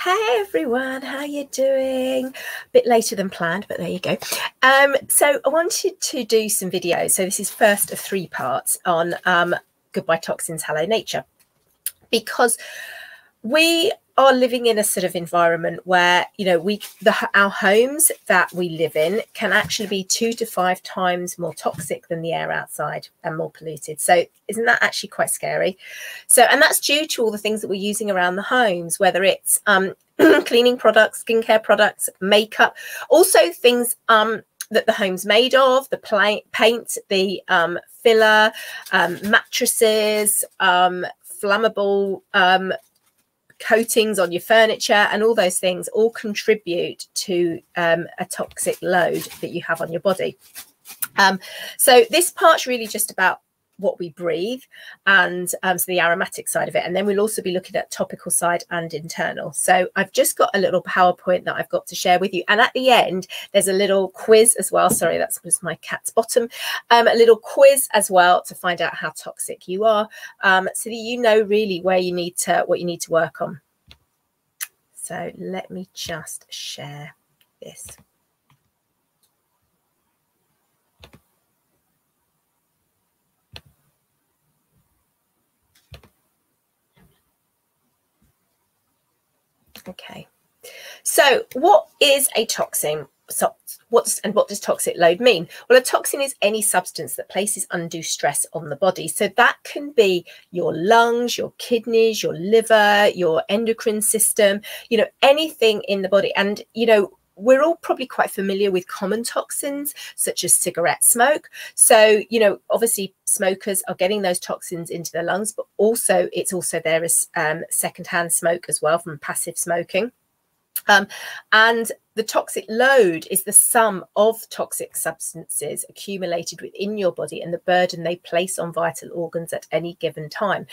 Hey everyone, how you doing? A bit later than planned, but there you go. So I wanted to do some videos. So this is first of 3 parts on Goodbye Toxins, Hello Nature, because we are living in a sort of environment where, you know, our homes that we live in can actually be 2 to 5 times more toxic than the air outside and more polluted. So isn't that actually quite scary? So, and that's due to all the things that we're using around the homes, whether it's cleaning products, skincare products, makeup, also things that the home's made of, the paint, the filler, mattresses, flammable coatings on your furniture, and all those things all contribute to a toxic load that you have on your body. So this part's really just about what we breathe and so the aromatic side of it, and then we'll also be looking at topical side and internal. So I've just got a little PowerPoint that I've got to share with you, and at the end there's a little quiz as well. Sorry, that's just my cat's bottom. A little quiz as well to find out how toxic you are, so that you know really where you need to, what you need to work on. So let me just share this. Okay, so what is a toxin? So what does toxic load mean? Well, a toxin is any substance that places undue stress on the body. So that can be your lungs, your kidneys, your liver, your endocrine system, you know, anything in the body. And, you know, we're all probably quite familiar with common toxins, such as cigarette smoke. So, you know, obviously smokers are getting those toxins into their lungs, but also it's also there as secondhand smoke as well from passive smoking. And the toxic load is the sum of toxic substances accumulated within your body and the burden they place on vital organs at any given time.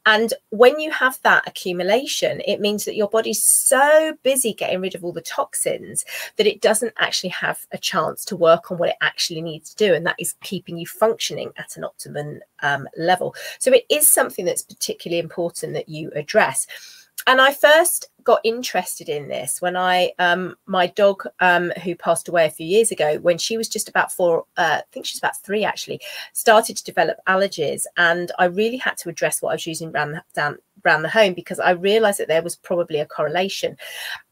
And when you have that accumulation, it means that your body's so busy getting rid of all the toxins that it doesn't actually have a chance to work on what it actually needs to do, and that is keeping you functioning at an optimum level. So it is something that's particularly important that you address. And I first got interested in this when my dog, who passed away a few years ago, when she was just about 4, I think she was about 3 actually, started to develop allergies. And I really had to address what I was using around the home, because I realized that there was probably a correlation.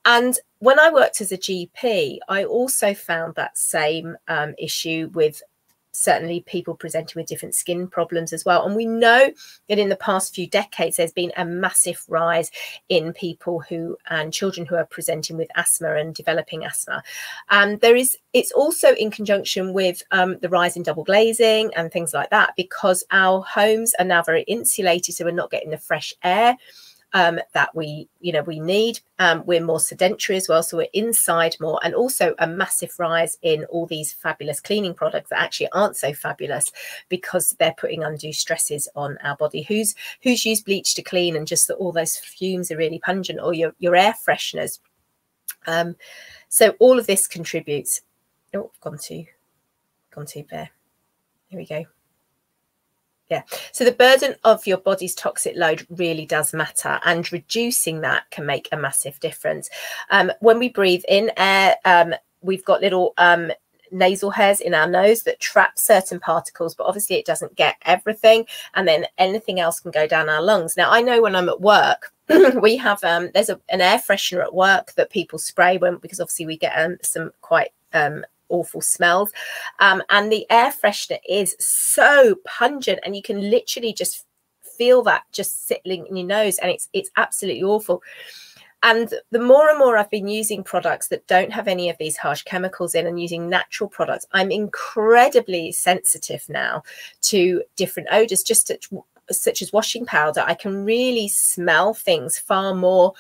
And when I worked as a GP, I also found that same issue with certainly people presenting with different skin problems as well. And we know that in the past few decades, there's been a massive rise in people and children who are presenting with asthma and developing asthma. It's also in conjunction with the rise in double glazing and things like that, because our homes are now very insulated, so we're not getting the fresh air that we need. We're more sedentary as well, so we're inside more, and also a massive rise in all these fabulous cleaning products that actually aren't so fabulous because they're putting undue stresses on our body. Who's used bleach to clean, and just that all those fumes are really pungent, or your air fresheners. So all of this contributes. Oh, gone too bare. Here we go. Yeah, so the burden of your body's toxic load really does matter, and reducing that can make a massive difference. When we breathe in air, we've got little nasal hairs in our nose that trap certain particles, but obviously it doesn't get everything, and then anything else can go down our lungs. Now, I know when I'm at work, we have there's an air freshener at work that people spray because obviously we get some quite awful smells, and the air freshener is so pungent, and you can literally just feel that just settling in your nose, and it's absolutely awful. And the more and more I've been using products that don't have any of these harsh chemicals in, and using natural products, I'm incredibly sensitive now to different odors, just such as washing powder. I can really smell things far more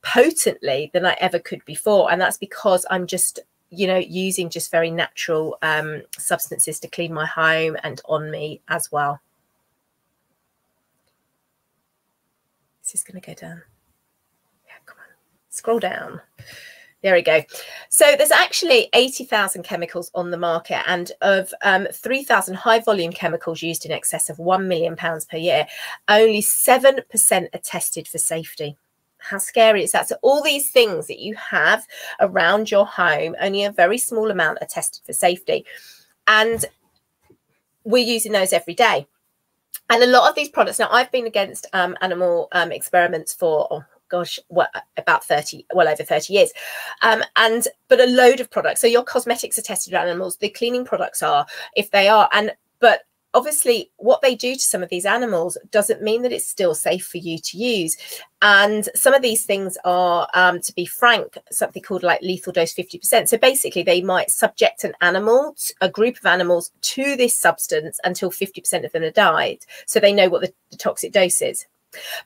potently than I ever could before, and that's because I'm just, you know, using just very natural substances to clean my home and on me as well. This is going to go down. Yeah, come on, scroll down. There we go. So there's actually 80,000 chemicals on the market, and of 3,000 high volume chemicals used in excess of £1 million per year, only 7% are tested for safety. How scary is that? So all these things that you have around your home, only a very small amount are tested for safety. And we're using those every day. And a lot of these products, now I've been against animal experiments for, oh gosh, about 30, well over 30 years. But a load of products. So your cosmetics are tested on animals, the cleaning products are, if they are, but obviously what they do to some of these animals doesn't mean that it's still safe for you to use. And some of these things are, to be frank, something called like lethal dose 50%. So basically they might subject an animal, a group of animals, to this substance until 50% of them have died. So they know what the toxic dose is.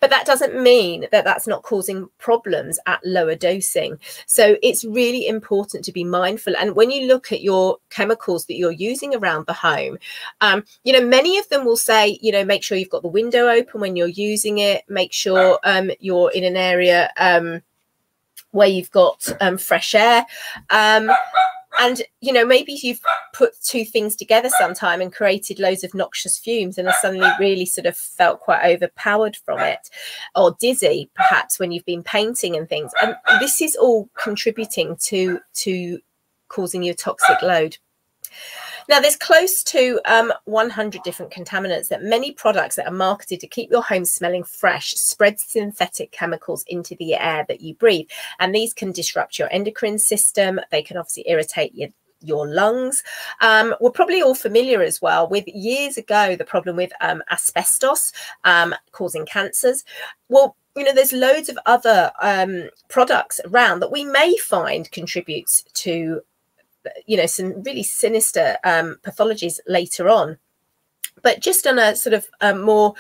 But that doesn't mean that that's not causing problems at lower dosing. So it's really important to be mindful. And when you look at your chemicals that you're using around the home, you know, many of them will say, you know, make sure you've got the window open when you're using it. Make sure you're in an area where you've got fresh air. And, you know, maybe you've put two things together sometime and created loads of noxious fumes and have suddenly really sort of felt quite overpowered from it, or dizzy, perhaps, when you've been painting and things. And this is all contributing to causing you a toxic load. Now, there's close to 100 different contaminants that many products that are marketed to keep your home smelling fresh spread synthetic chemicals into the air that you breathe. And these can disrupt your endocrine system. They can obviously irritate your lungs. We're probably all familiar as well with years ago, the problem with asbestos causing cancers. Well, you know, there's loads of other products around that we may find contributes to, you know, some really sinister pathologies later on. But just on a sort of more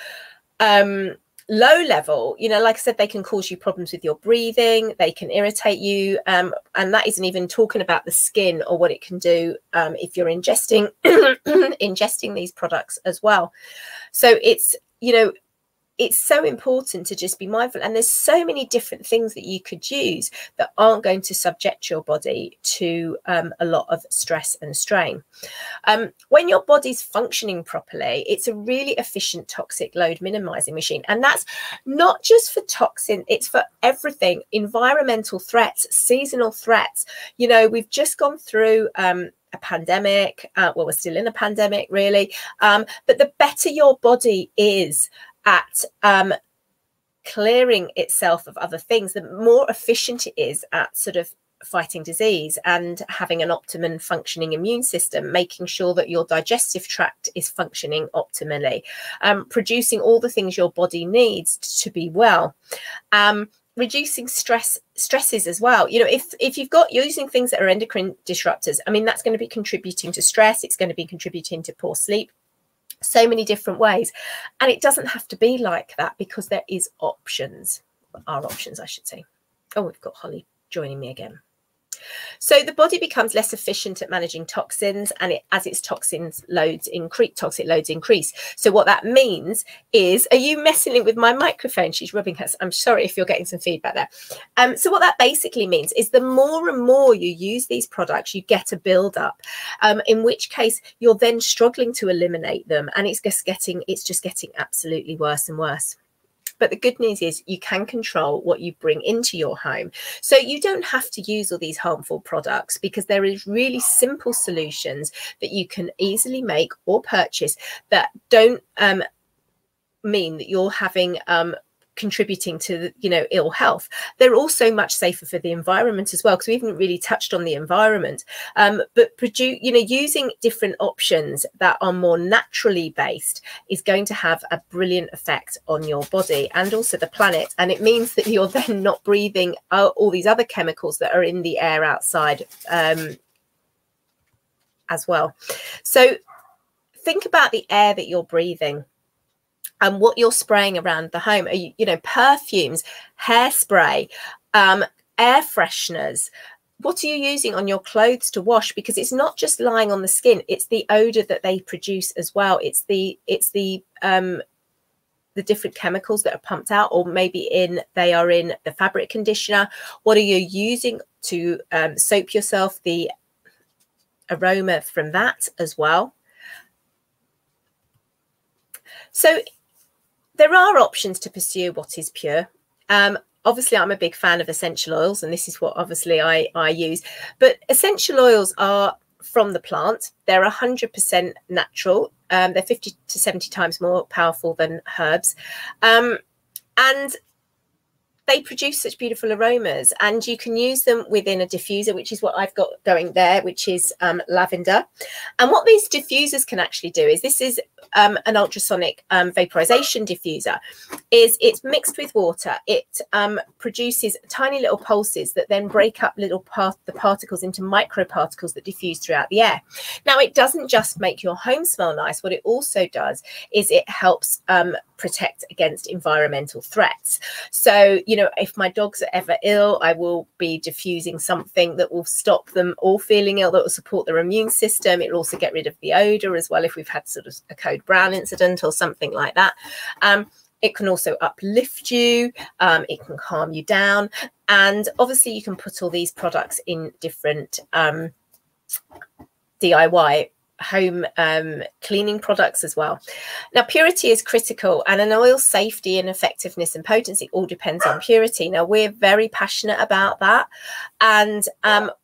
low level, you know, like I said, they can cause you problems with your breathing, they can irritate you, and that isn't even talking about the skin or what it can do if you're ingesting ingesting these products as well. So it's, you know, it's so important to just be mindful. And there's so many different things that you could use that aren't going to subject your body to a lot of stress and strain. When your body's functioning properly, it's a really efficient toxic load minimizing machine. And that's not just for toxin, it's for everything. Environmental threats, seasonal threats. You know, we've just gone through a pandemic. Well, we're still in a pandemic, really. But the better your body is at clearing itself of other things, the more efficient it is at sort of fighting disease and having an optimum functioning immune system, making sure that your digestive tract is functioning optimally, producing all the things your body needs to be well, reducing stresses as well. You know, if you've got using things that are endocrine disruptors, I mean, that's going to be contributing to stress, it's going to be contributing to poor sleep, so many different ways. And it doesn't have to be like that, because there is options, are options, I should say. Oh, we've got Holly joining me again. So the body becomes less efficient at managing toxins, and as its toxic loads increase. So what that means is, are you messing with my microphone? She's rubbing her. I'm sorry if you're getting some feedback there. So what that basically means is the more and more you use these products, you get a build up, in which case you're then struggling to eliminate them, and it's just getting absolutely worse and worse. But the good news is you can control what you bring into your home. So you don't have to use all these harmful products, because there is really simple solutions that you can easily make or purchase that don't mean that you're having contributing to, you know, ill health. They're also much safer for the environment as well, because we haven't really touched on the environment. But you know, using different options that are more naturally based is going to have a brilliant effect on your body and also the planet. And it means that you're then not breathing all these other chemicals that are in the air outside as well. So think about the air that you're breathing and what you're spraying around the home. Are you know, perfumes, hairspray, air fresheners. What are you using on your clothes to wash? Because it's not just lying on the skin, it's the odor that they produce as well. It's the different chemicals that are pumped out, or maybe they are in the fabric conditioner. What are you using to soap yourself? The aroma from that as well. So there are options to pursue what is pure. obviously I'm a big fan of essential oils, and this is what obviously I use. But essential oils are from the plant. They're 100% natural. They're 50 to 70 times more powerful than herbs. And they produce such beautiful aromas, and you can use them within a diffuser, which is what I've got going there, which is lavender. And what these diffusers can actually do is, this is an ultrasonic vaporization diffuser. Is it's mixed with water. It produces tiny little pulses that then break up the particles into microparticles that diffuse throughout the air. Now, it doesn't just make your home smell nice. What it also does is it helps protect against environmental threats. So, you know, if my dogs are ever ill, I will be diffusing something that will stop them all feeling ill, that will support their immune system. It'll also get rid of the odor as well if we've had sort of a code brown incident or something like that. It can also uplift you. It can calm you down. And obviously you can put all these products in different DIY home cleaning products as well. Now, purity is critical, and an oil's safety and effectiveness and potency all depends on purity. Now, we're very passionate about that. And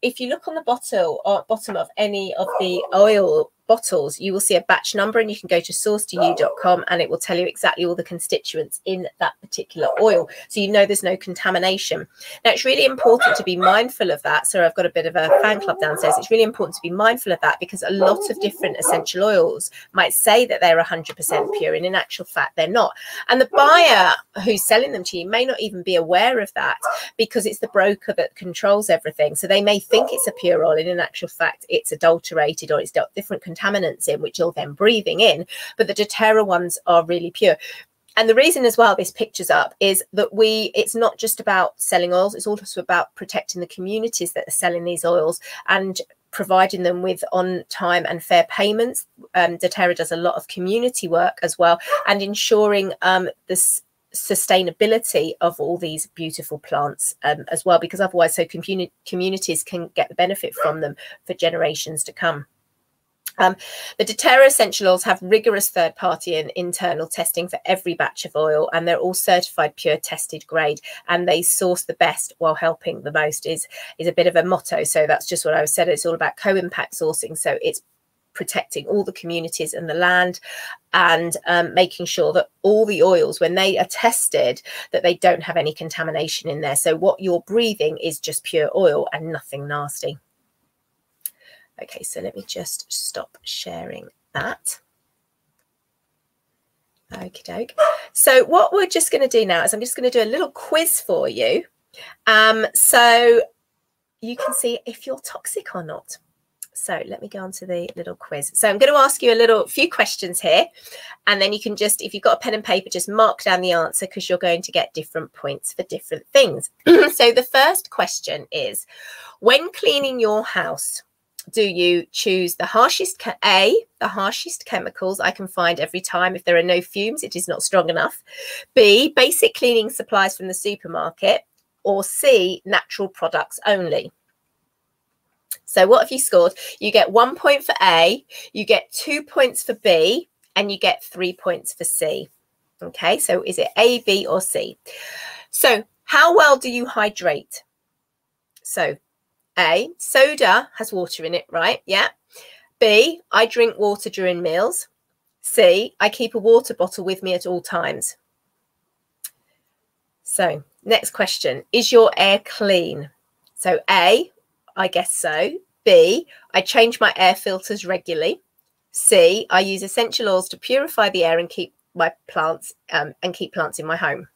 if you look on the bottom of any of the oil bottles, you will see a batch number, and you can go to source2you.com and it will tell you exactly all the constituents in that particular oil, so you know there's no contamination. Now, it's really important to be mindful of that. So I've got a bit of a fan club downstairs. It's really important to be mindful of that, because a lot of different essential oils might say that they're 100% pure, and in actual fact they're not. And the buyer who's selling them to you may not even be aware of that, because it's the broker that controls everything. So they may think it's a pure oil, and in actual fact it's adulterated, or it's got different contaminants in, which you're then breathing in. But the doTERRA ones are really pure. And the reason as well this picture's up is that it's not just about selling oils, it's also about protecting the communities that are selling these oils and providing them with on time and fair payments. doTERRA does a lot of community work as well, and ensuring the sustainability of all these beautiful plants as well, because otherwise communities can get the benefit from them for generations to come. The doTERRA essential oils have rigorous third-party and internal testing for every batch of oil, and they're all certified pure, tested grade, and they source the best while helping the most is a bit of a motto. So that's just what I said. It's all about CoImpact sourcing. So it's protecting all the communities and the land, and making sure that all the oils, when they are tested, that they don't have any contamination in there. So what you're breathing is just pure oil and nothing nasty. Okay, so let me just stop sharing that. Okie doke. So what we're just going to do now is I'm just going to do a little quiz for you, so you can see if you're toxic or not. So let me go on to the little quiz. So I'm going to ask you a few questions here, and then you can just, if you've got a pen and paper, just mark down the answer, because you're going to get different points for different things. So the first question is, when cleaning your house, do you choose the harshest chemicals I can find every time? If there are no fumes, it is not strong enough. B, basic cleaning supplies from the supermarket. Or C, natural products only. So what have you scored? You get 1 point for A, you get 2 points for B, and you get 3 points for C. Okay, so is it A, B, or C? So how well do you hydrate? So A, soda has water in it, right? Yeah. B, I drink water during meals. C, I keep a water bottle with me at all times. So next question, is your air clean? So A, I guess so. B, I change my air filters regularly. C, I use essential oils to purify the air and keep my plants keep plants in my home.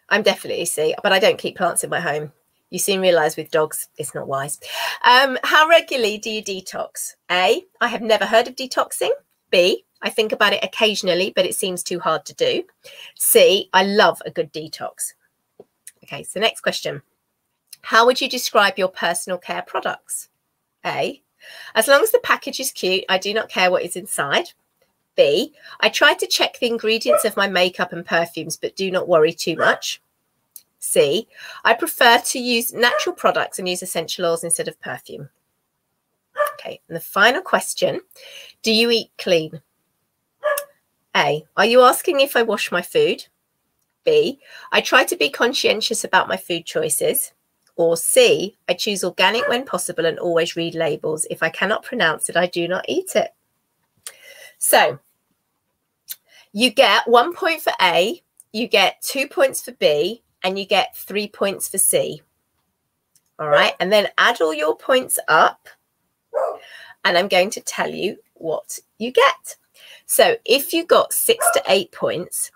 I'm definitely C, but I don't keep plants in my home. You soon realise with dogs, it's not wise. How regularly do you detox? A, I have never heard of detoxing. B, I think about it occasionally, but it seems too hard to do. C, I love a good detox. Okay, so next question. How would you describe your personal care products? A, as long as the package is cute, I do not care what is inside. B, I try to check the ingredients of my makeup and perfumes, but do not worry too much. C, I prefer to use natural products and use essential oils instead of perfume. Okay, and the final question, do you eat clean? A, are you asking if I wash my food? B, I try to be conscientious about my food choices. Or C, I choose organic when possible and always read labels. If I cannot pronounce it, I do not eat it. So you get 1 point for A, you get 2 points for B, and you get 3 points for C. All right, and then add all your points up, and I'm going to tell you what you get. So if you got 6 to 8 points,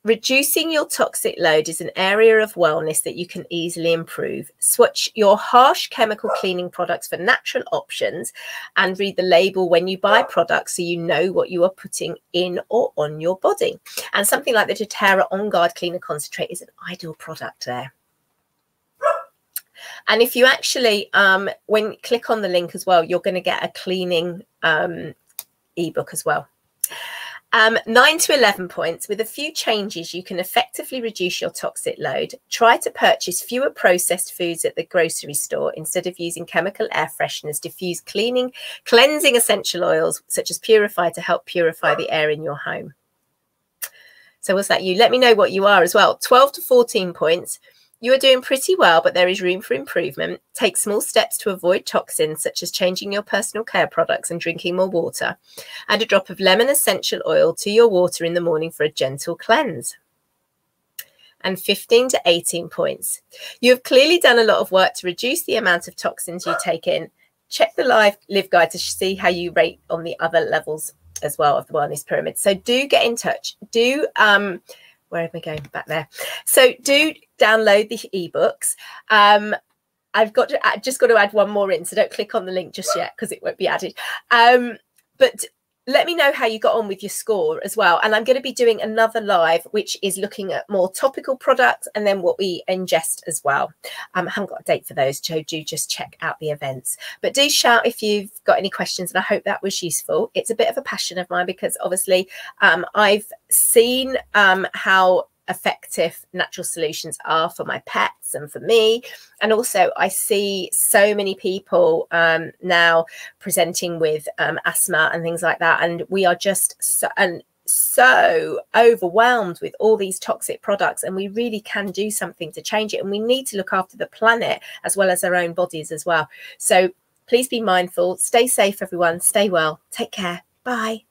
reducing your toxic load is an area of wellness that you can easily improve. Switch your harsh chemical cleaning products for natural options and read the label when you buy products so you know what you are putting in or on your body. And something like the doTERRA On Guard Cleaner Concentrate is an ideal product there. And if you actually, when you click on the link as well, you're going to get a cleaning ebook as well. 9 to 11 points. With a few changes, you can effectively reduce your toxic load. Try to purchase fewer processed foods at the grocery store instead of using chemical air fresheners. Diffuse cleansing essential oils such as Purify to help purify the air in your home. So what's that? You let me know what you are as well. 12 to 14 points. You are doing pretty well, but there is room for improvement. Take small steps to avoid toxins, such as changing your personal care products and drinking more water. Add a drop of lemon essential oil to your water in the morning for a gentle cleanse. And 15 to 18 points. You have clearly done a lot of work to reduce the amount of toxins you take in. Check the live guide to see how you rate on the other levels as well of the wellness pyramid. So do get in touch. Do where am I going? Back there. So do download the ebooks. I've just got to add one more in, so don't click on the link just yet because it won't be added. But let me know how you got on with your score as well. And I'm going to be doing another live, which is looking at more topical products and then what we ingest as well. I haven't got a date for those, so do just check out the events. But do shout if you've got any questions, and I hope that was useful. It's a bit of a passion of mine because obviously I've seen how effective natural solutions are for my pets and for me, and also I see so many people now presenting with asthma and things like that, and we are just so overwhelmed with all these toxic products, and we really can do something to change it, and we need to look after the planet as well as our own bodies as well. So please be mindful, stay safe everyone, stay well, take care, bye.